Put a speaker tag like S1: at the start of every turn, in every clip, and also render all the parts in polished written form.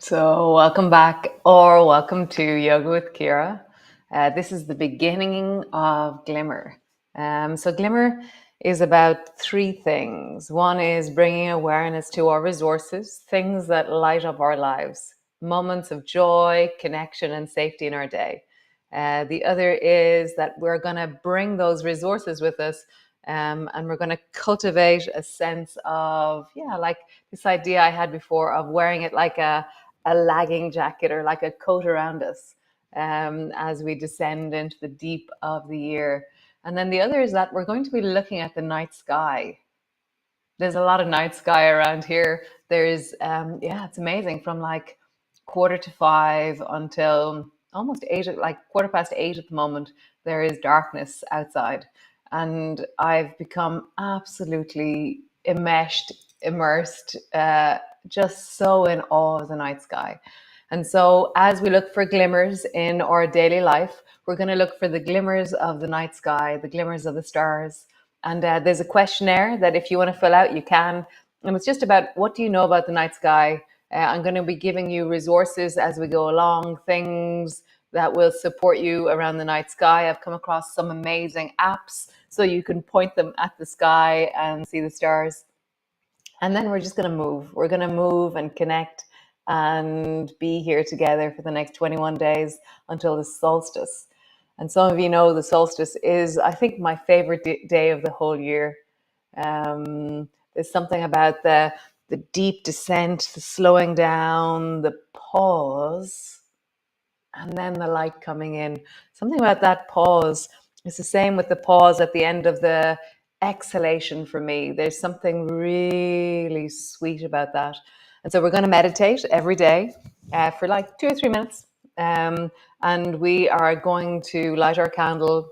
S1: So, welcome back or welcome to Yoga with Ciara. This is the beginning of Glimmer. So, Glimmer is about three things. One is bringing awareness to our resources, things that light up our lives, moments of joy, connection, and safety in our day. The other is that we're going to bring those resources with us and we're going to cultivate a sense of, like this idea I had before of wearing it like a lagging jacket or like a coat around us as we descend into the deep of the year. And then the other is that we're going to be looking at the night sky. There's a lot of night sky around here. There's, it's amazing from like 4:45 until almost 8, like 8:15 at the moment. There is darkness outside. And I've become absolutely immersed, just so in awe of the night sky. And so, as we look for glimmers in our daily life, we're going to look for the glimmers of the night sky, the glimmers of the stars. And there's a questionnaire that if you want to fill out, you can. And it's just about what do you know about the night sky? I'm going to be giving you resources as we go along, things that will support you around the night sky. I've come across some amazing apps so you can point them at the sky and see the stars. And then we're just going to move. We're going to move and connect and be here together for the next 21 days until the solstice. And some of you know the solstice is, I think, my favorite day of the whole year. There's something about the deep descent, the slowing down, the pause, and then the light coming in. Something about that pause. It's the same with the pause at the end of the exhalation for me. There's something really sweet about that. And so we're going to meditate every day for like 2 or 3 minutes. And we are going to light our candle,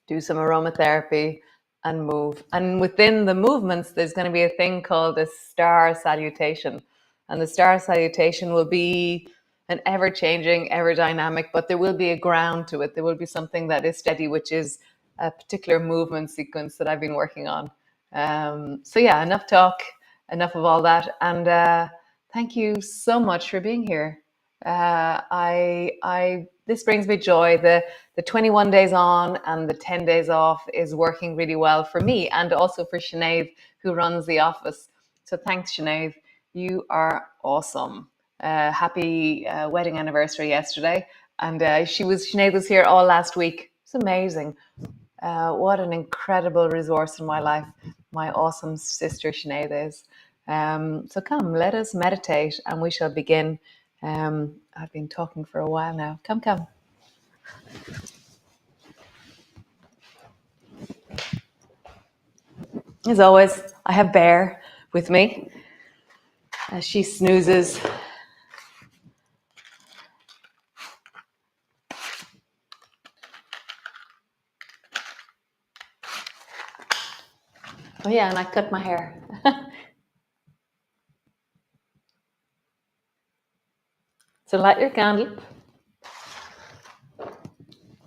S1: do some aromatherapy, and move. And within the movements, there's going to be a thing called a star salutation. And the star salutation will be an ever-changing, ever-dynamic, but there will be a ground to it. There will be something that is steady, which is a particular movement sequence that I've been working on. So yeah, enough talk, enough of all that. And thank you so much for being here. This brings me joy. The 21 days on and the 10 days off is working really well for me and also for Sinead, who runs the office. So thanks, Sinead. You are awesome. Happy wedding anniversary yesterday. And Sinead was here all last week. It's amazing. What an incredible resource in my life. My awesome sister Sinead is. So come, let us meditate and we shall begin. I've been talking for a while now. Come. As always, I have Bear with me as she snoozes. Oh yeah, and I cut my hair. So light your candle.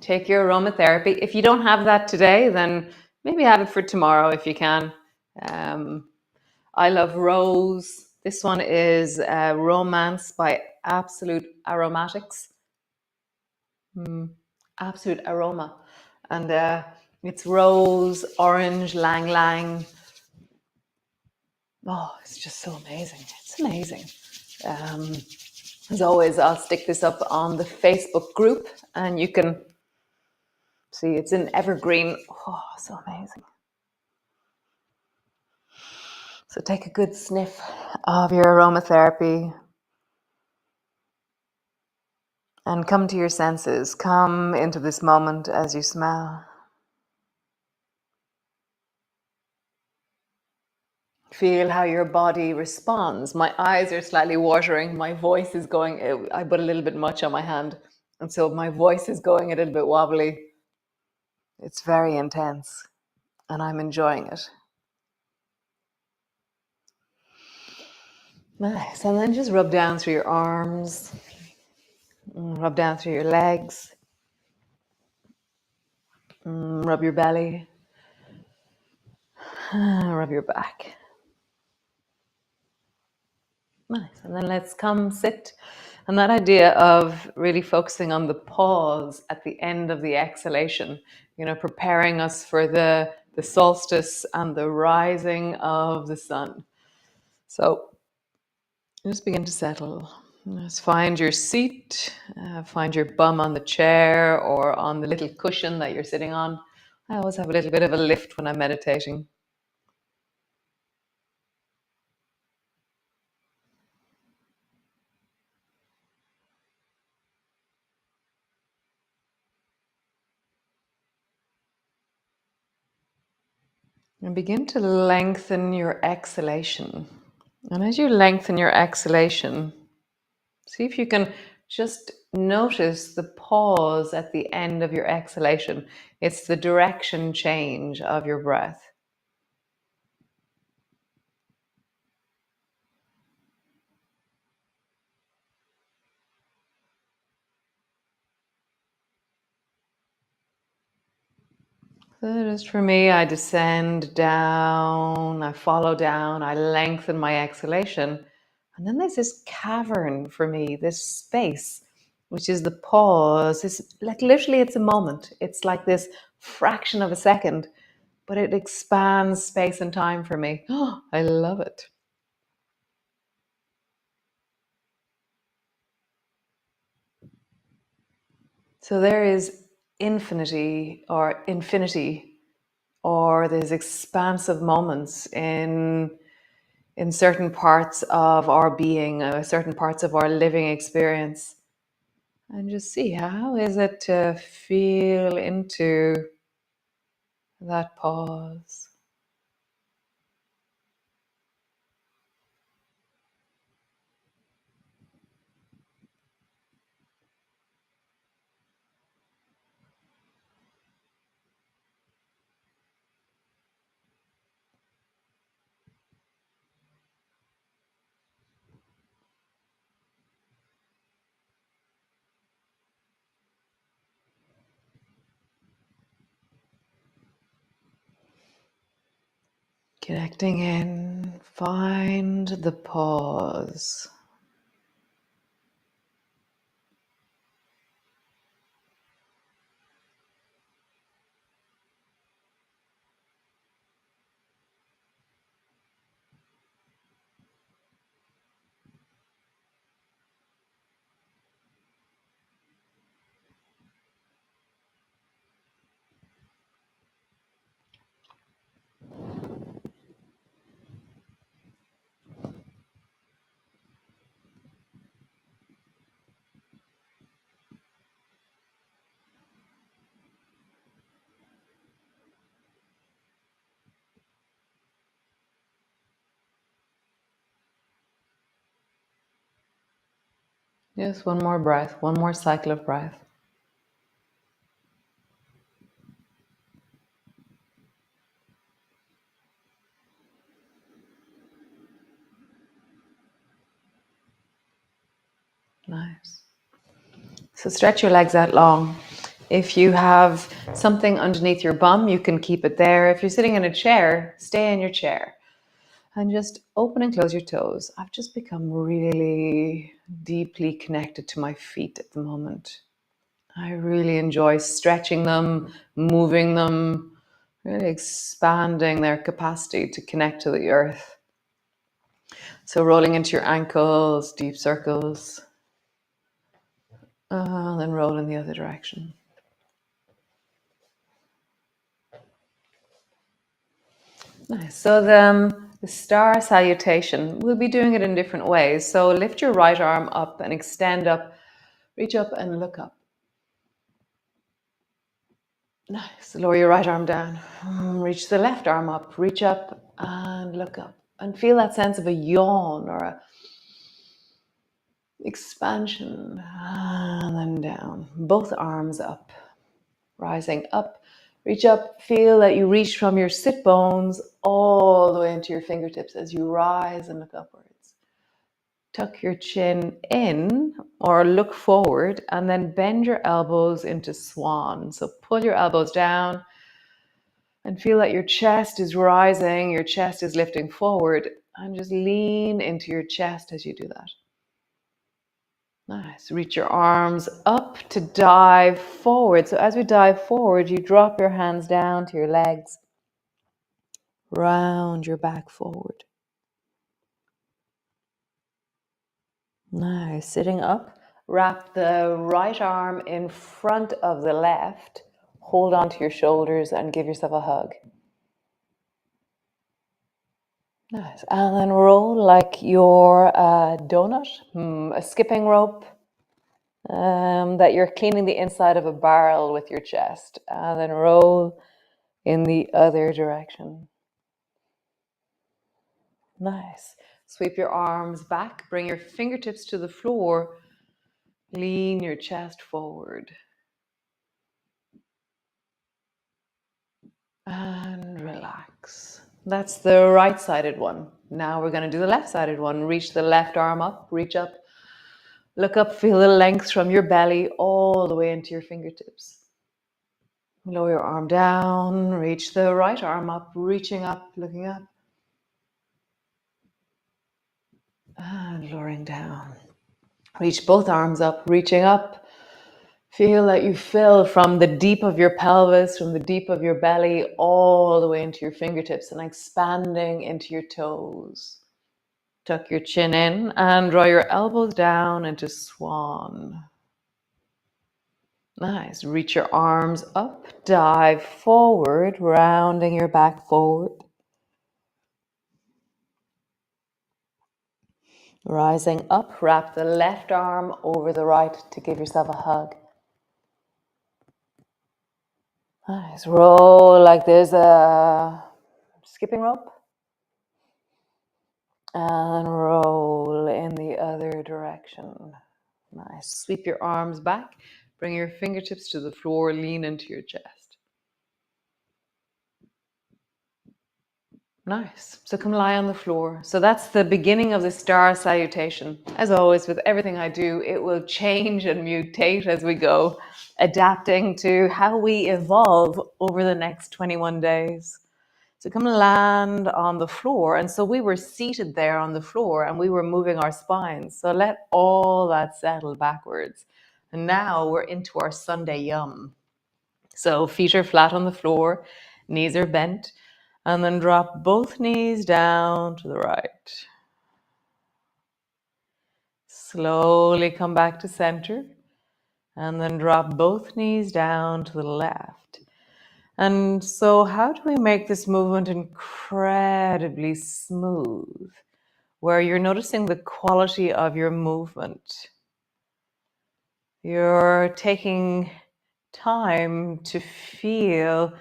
S1: Take your aromatherapy. If you don't have that today, then maybe have it for tomorrow if you can. I love Rose. This one is Romance by Absolute Aromatics. Absolute Aroma. And it's rose, orange, lang lang. Oh, it's just so amazing. It's amazing. As always, I'll stick this up on the Facebook group and you can see it's in evergreen. Oh, so amazing. So take a good sniff of your aromatherapy and come to your senses. Come into this moment as you smell. Feel how your body responds. My eyes are slightly watering. My voice is going, I put a little bit much on my hand. And so my voice is going a little bit wobbly. It's very intense and I'm enjoying it. Nice. And then just rub down through your arms, rub down through your legs, rub your belly, rub your back. Nice. And then let's come sit. And that idea of really focusing on the pause at the end of the exhalation, preparing us for the solstice and the rising of the sun. So just begin to settle. Just find your seat, find your bum on the chair or on the little cushion that you're sitting on. I always have a little bit of a lift when I'm meditating. And begin to lengthen your exhalation. And as you lengthen your exhalation, see if you can just notice the pause at the end of your exhalation. It's the direction change of your breath. So just for me, I descend down, I follow down, I lengthen my exhalation. And then there's this cavern for me, this space, which is the pause. It's like literally it's a moment. It's like this fraction of a second, but it expands space and time for me. Oh, I love it. So there is infinity or there's expansive moments in certain parts of our being, certain parts of our living experience. And just see, how is it to feel into that pause? Connecting in, find the pause. Just one more breath, one more cycle of breath. Nice. So stretch your legs out long. If you have something underneath your bum, you can keep it there. If you're sitting in a chair, stay in your chair. And just open and close your toes. I've just become really deeply connected to my feet at the moment. I really enjoy stretching them, moving them, really expanding their capacity to connect to the earth. So rolling into your ankles, deep circles, then roll in the other direction. Nice. So the star salutation, we'll be doing it in different ways. So lift your right arm up and extend up, reach up and look up. Nice. Lower your right arm down. Reach the left arm up, reach up and look up. And feel that sense of a yawn or a expansion. And then down. Both arms up. Rising up. Reach up. Feel that you reach from your sit bones all the way into your fingertips as you rise and look upwards. Tuck your chin in or look forward and then bend your elbows into swan. So pull your elbows down and feel that your chest is rising, your chest is lifting forward, And just lean into your chest as you do that. Nice. Reach your arms up to dive forward. So as we dive forward, you drop your hands down to your legs, round your back forward. Nice. Sitting up, wrap the right arm in front of the left. Hold on to your shoulders and give yourself a hug. Nice. And then roll like you're a donut, a skipping rope, that you're cleaning the inside of a barrel with your chest. And then roll in the other direction. Nice. Sweep your arms back, bring your fingertips to the floor, lean your chest forward. And relax. That's the right-sided one. Now we're going to do the left-sided one. Reach the left arm up, reach up, look up, feel the length from your belly all the way into your fingertips. Lower your arm down, reach the right arm up, reaching up, looking up. And lowering down. Reach both arms up, reaching up. Feel that you fill from the deep of your pelvis, from the deep of your belly, all the way into your fingertips and expanding into your toes. Tuck your chin in and draw your elbows down into swan. Nice. Reach your arms up, dive forward, rounding your back forward. Rising up, wrap the left arm over the right to give yourself a hug. Nice. Roll like there's a skipping rope. And roll in the other direction. Nice. Sweep your arms back. Bring your fingertips to the floor. Lean into your chest. Nice. So come lie on the floor. So that's the beginning of the star salutation. As always, with everything I do, it will change and mutate as we go, adapting to how we evolve over the next 21 days. So come land on the floor. And so we were seated there on the floor and we were moving our spines. So let all that settle backwards. And now we're into our Sunday yum. So feet are flat on the floor, knees are bent, and then drop both knees down to the right. Slowly come back to center and then drop both knees down to the left. And so how do we make this movement incredibly smooth, where you're noticing the quality of your movement? You're taking time to feel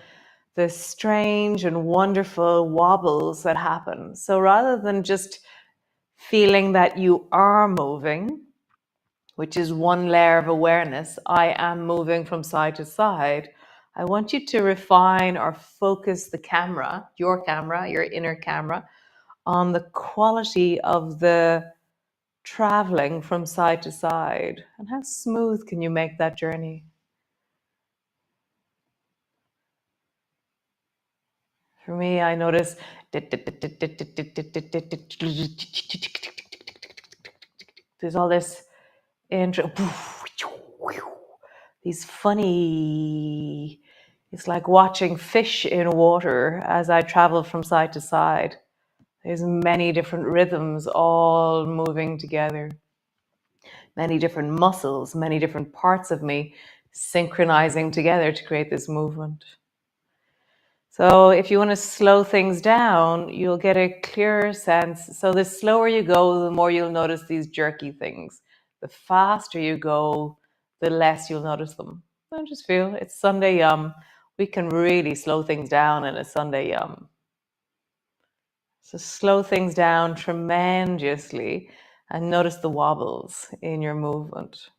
S1: the strange and wonderful wobbles that happen. So rather than just feeling that you are moving, which is one layer of awareness, I am moving from side to side, I want you to refine or focus the camera, your inner camera, on the quality of the traveling from side to side. And how smooth can you make that journey? For me, I notice there's all this intro, these funny, it's like watching fish in water as I travel from side to side. There's many different rhythms all moving together, many different muscles, many different parts of me synchronizing together to create this movement. So if you want to slow things down, you'll get a clearer sense. So the slower you go, the more you'll notice these jerky things. The faster you go, the less you'll notice them. I just feel it's Sunday yum. We can really slow things down in a Sunday yum. So slow things down tremendously and notice the wobbles in your movement.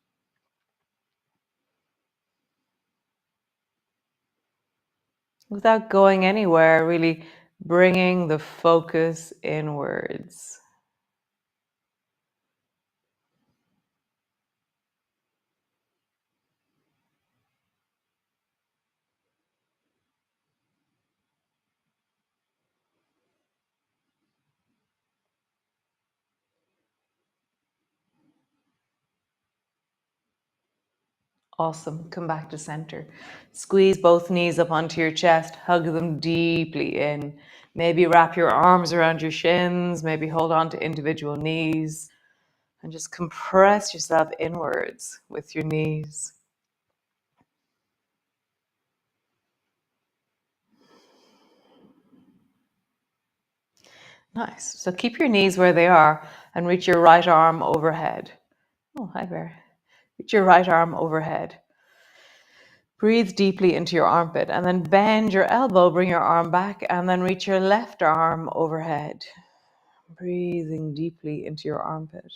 S1: Without going anywhere, really bringing the focus inwards. Awesome. Come back to center. Squeeze both knees up onto your chest. Hug them deeply in. Maybe wrap your arms around your shins. Maybe hold on to individual knees. And just compress yourself inwards with your knees. Nice. So keep your knees where they are and reach your right arm overhead. Oh, hi, Bear. Reach your right arm overhead. Breathe deeply into your armpit and then bend your elbow, bring your arm back, and then reach your left arm overhead. Breathing deeply into your armpit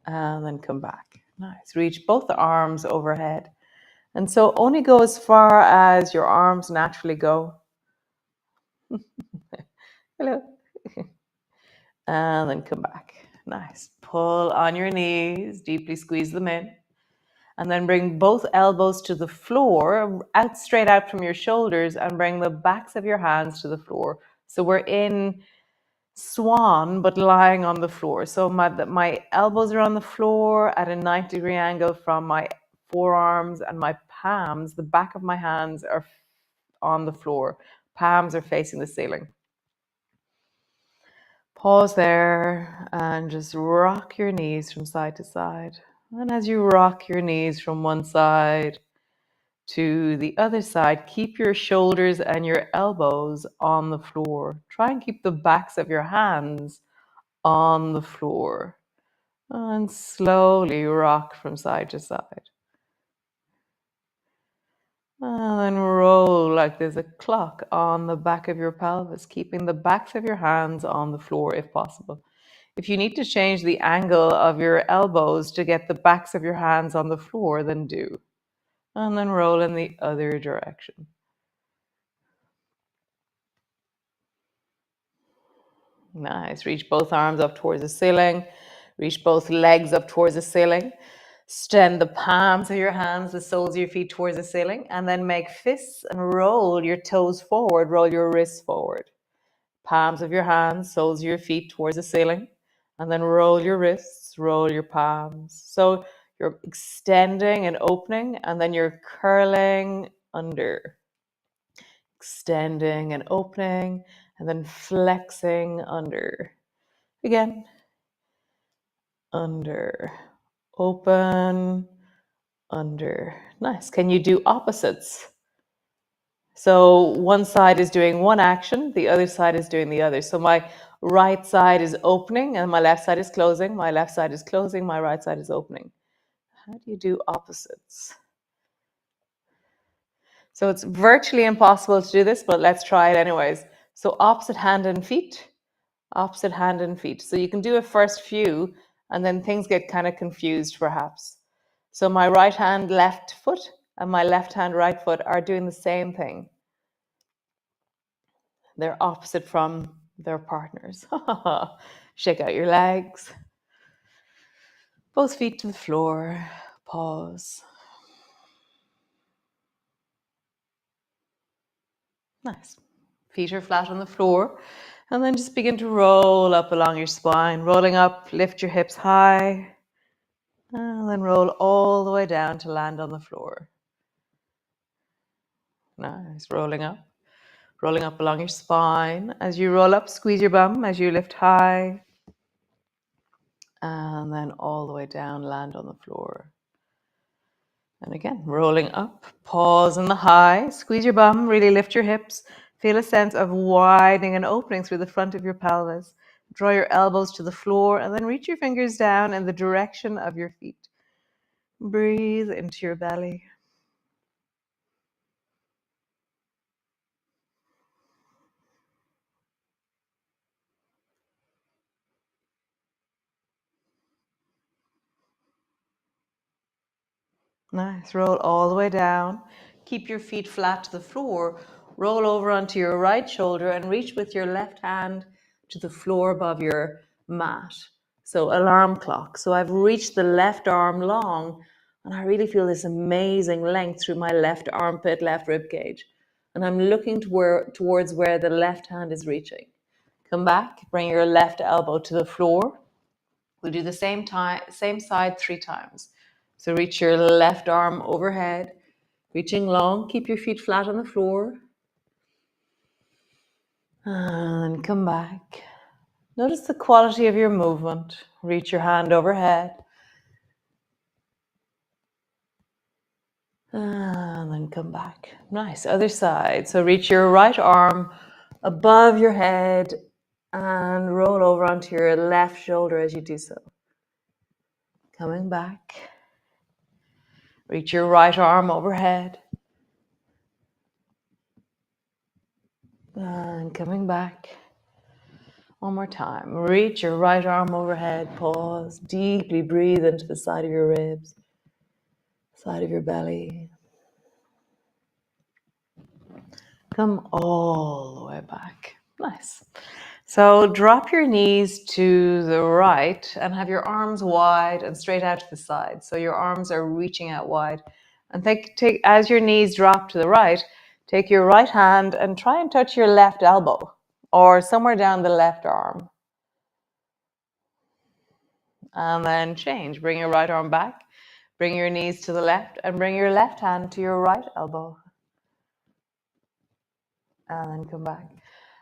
S1: and then come back. Nice. Reach both the arms overhead. And so only go as far as your arms naturally go. Hello. And then come back. Nice. Pull on your knees, deeply squeeze them in. And then bring both elbows to the floor, out straight out from your shoulders, and bring the backs of your hands to the floor. So we're in swan, but lying on the floor. So my elbows are on the floor at a 90-degree angle from my forearms, and my palms, the back of my hands, are on the floor. Palms are facing the ceiling. Pause there and just rock your knees from side to side. And as you rock your knees from one side to the other side, keep your shoulders and your elbows on the floor. Try and keep the backs of your hands on the floor. And slowly rock from side to side. And then roll like there's a clock on the back of your pelvis, keeping the backs of your hands on the floor if possible. If you need to change the angle of your elbows to get the backs of your hands on the floor, then do. And then roll in the other direction. Nice. Reach both arms up towards the ceiling. Reach both legs up towards the ceiling. Extend the palms of your hands, the soles of your feet towards the ceiling, and then make fists and roll your toes forward, roll your wrists forward. Palms of your hands, soles of your feet towards the ceiling, and then roll your wrists, roll your palms. So you're extending and opening, and then you're curling under. Extending and opening, and then flexing under. Again, under, open, under. Nice. Can you do opposites? So one side is doing one action, the other side is doing the other. So my right side is opening and my left side is closing. My left side is closing, my right side is opening. How do you do opposites? So it's virtually impossible to do this, but let's try it anyways. So opposite hand and feet, opposite hand and feet. So you can do a first few and then things get kind of confused perhaps. So my right hand, left foot and my left hand, right foot are doing the same thing. They're opposite from their partners. Shake out your legs. Both feet to the floor. Pause. Nice. Feet are flat on the floor. And then just begin to roll up along your spine. Rolling up, lift your hips high. And then roll all the way down to land on the floor. Nice. Rolling up. Rolling up along your spine. As you roll up, squeeze your bum as you lift high. And then all the way down, land on the floor. And again, rolling up, pause in the high, squeeze your bum, really lift your hips. Feel a sense of widening and opening through the front of your pelvis. Draw your elbows to the floor and then reach your fingers down in the direction of your feet. Breathe into your belly. Nice. Roll all the way down. Keep your feet flat to the floor. Roll over onto your right shoulder and reach with your left hand to the floor above your mat. So alarm clock. So I've reached the left arm long and I really feel this amazing length through my left armpit, left rib cage. And I'm looking towards where the left hand is reaching. Come back, bring your left elbow to the floor. We'll do the same side 3 times. So reach your left arm overhead, reaching long. Keep your feet flat on the floor. And come back. Notice the quality of your movement. Reach your hand overhead. And then come back. Nice. Other side. So reach your right arm above your head and roll over onto your left shoulder as you do so. Coming back. Reach your right arm overhead. And coming back. One more time. Reach your right arm overhead. Pause. Deeply breathe into the side of your ribs, side of your belly. Come all the way back. Nice. So drop your knees to the right and have your arms wide and straight out to the side. So your arms are reaching out wide. And take as your knees drop to the right, take your right hand and try and touch your left elbow or somewhere down the left arm. And then change. Bring your right arm back. Bring your knees to the left and bring your left hand to your right elbow. And then come back.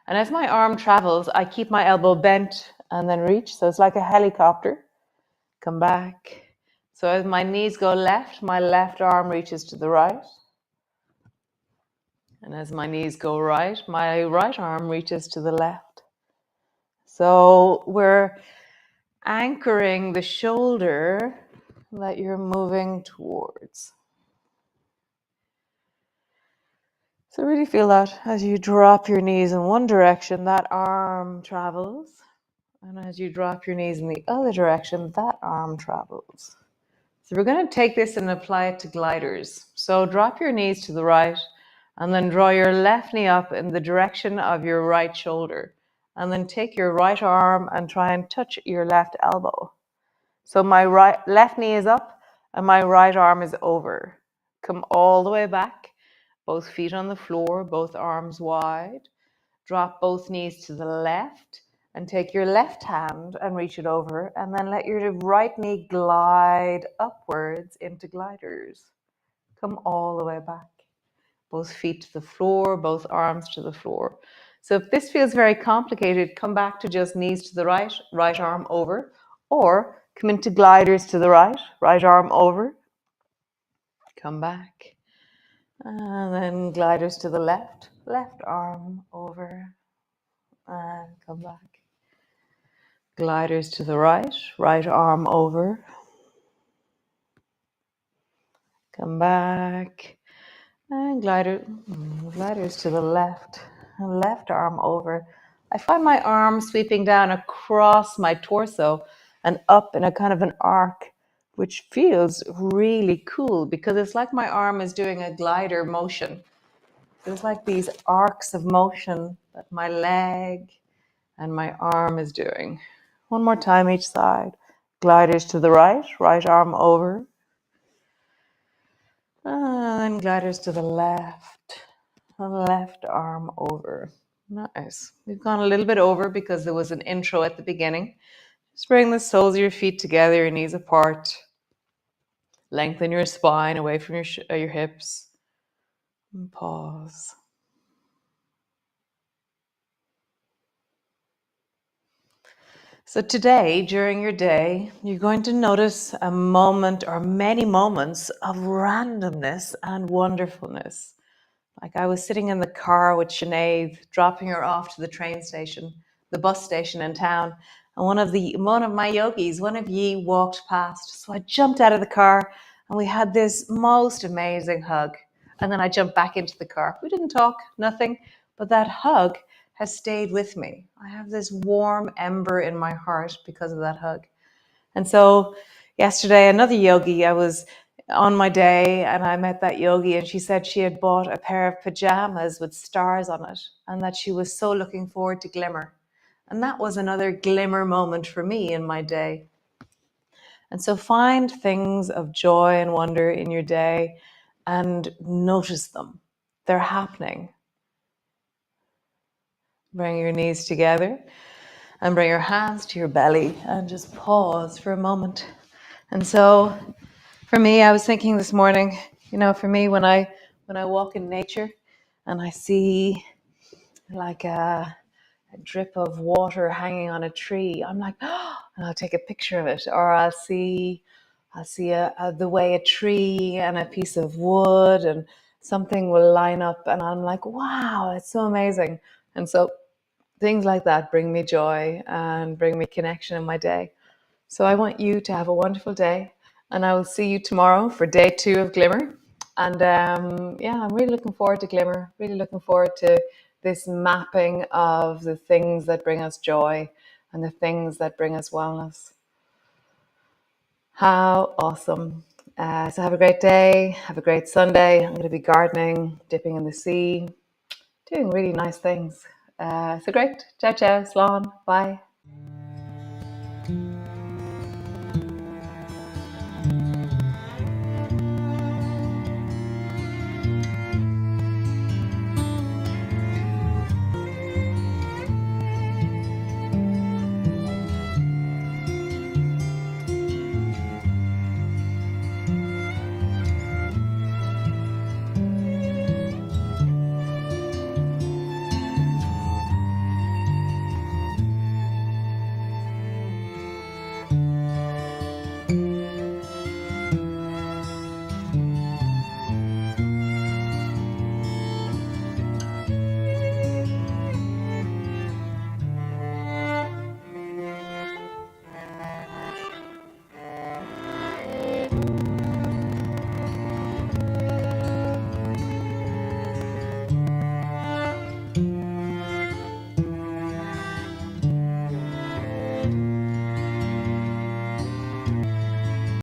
S1: And as my arm travels, I keep my elbow bent and then reach. So it's like a helicopter. Come back. So as my knees go left, my left arm reaches to the right. And as my knees go right, my right arm reaches to the left. So we're anchoring the shoulder that you're moving towards. So really feel that as you drop your knees in one direction, that arm travels. And as you drop your knees in the other direction, that arm travels. So we're going to take this and apply it to gliders. So drop your knees to the right and then draw your left knee up in the direction of your right shoulder. And then take your right arm and try and touch your left elbow. So my left knee is up and my right arm is over. Come all the way back, both feet on the floor, both arms wide. Drop both knees to the left and take your left hand and reach it over and then let your right knee glide upwards into gliders. Come all the way back. Both feet to the floor, both arms to the floor. So if this feels very complicated, come back to just knees to the right, right arm over, or come into gliders to the right, right arm over, come back. And then gliders to the left, left arm over, and come back. Gliders to the right, right arm over. Come back. And gliders to the left, left arm over. I find my arm sweeping down across my torso and up in a kind of an arc, which feels really cool because it's like my arm is doing a glider motion. There's like these arcs of motion that my leg and my arm is doing. One more time each side. Gliders to the right, right arm over. And gliders to the left arm over. Nice. We've gone a little bit over because there was an intro at the beginning. Just bring the soles of your feet together, your knees apart. Lengthen your spine away from your hips. And pause. So today, during your day, you're going to notice a moment or many moments of randomness and wonderfulness. Like I was sitting in the car with Sinead, dropping her off to the train station, the bus station in town, and one of my yogis, one of ye, walked past. So I jumped out of the car and we had this most amazing hug. And then I jumped back into the car. We didn't talk, nothing, but that hug has stayed with me. I have this warm ember in my heart because of that hug. And so yesterday, another yogi, I was on my day and I met that yogi and she said she had bought a pair of pajamas with stars on it and that she was so looking forward to Glimmer. And that was another Glimmer moment for me in my day. And so find things of joy and wonder in your day and notice them. They're happening. Bring your knees together and bring your hands to your belly and just pause for a moment. And so For me, I was thinking this morning, for me, when I walk in nature and I see like a drip of water hanging on a tree, I'm like, oh, and I'll take a picture of it. Or I'll see the way a tree and a piece of wood and something will line up, and I'm like, wow, it's so amazing. And so things like that bring me joy and bring me connection in my day. So I want you to have a wonderful day, and I will see you tomorrow for day 2 of Glimmer. And yeah, I'm really looking forward to Glimmer, really looking forward to this mapping of the things that bring us joy and the things that bring us wellness. How awesome. So have a great day, have a great Sunday. I'm going to be gardening, dipping in the sea, doing really nice things. So great. Ciao, ciao, slán. Bye.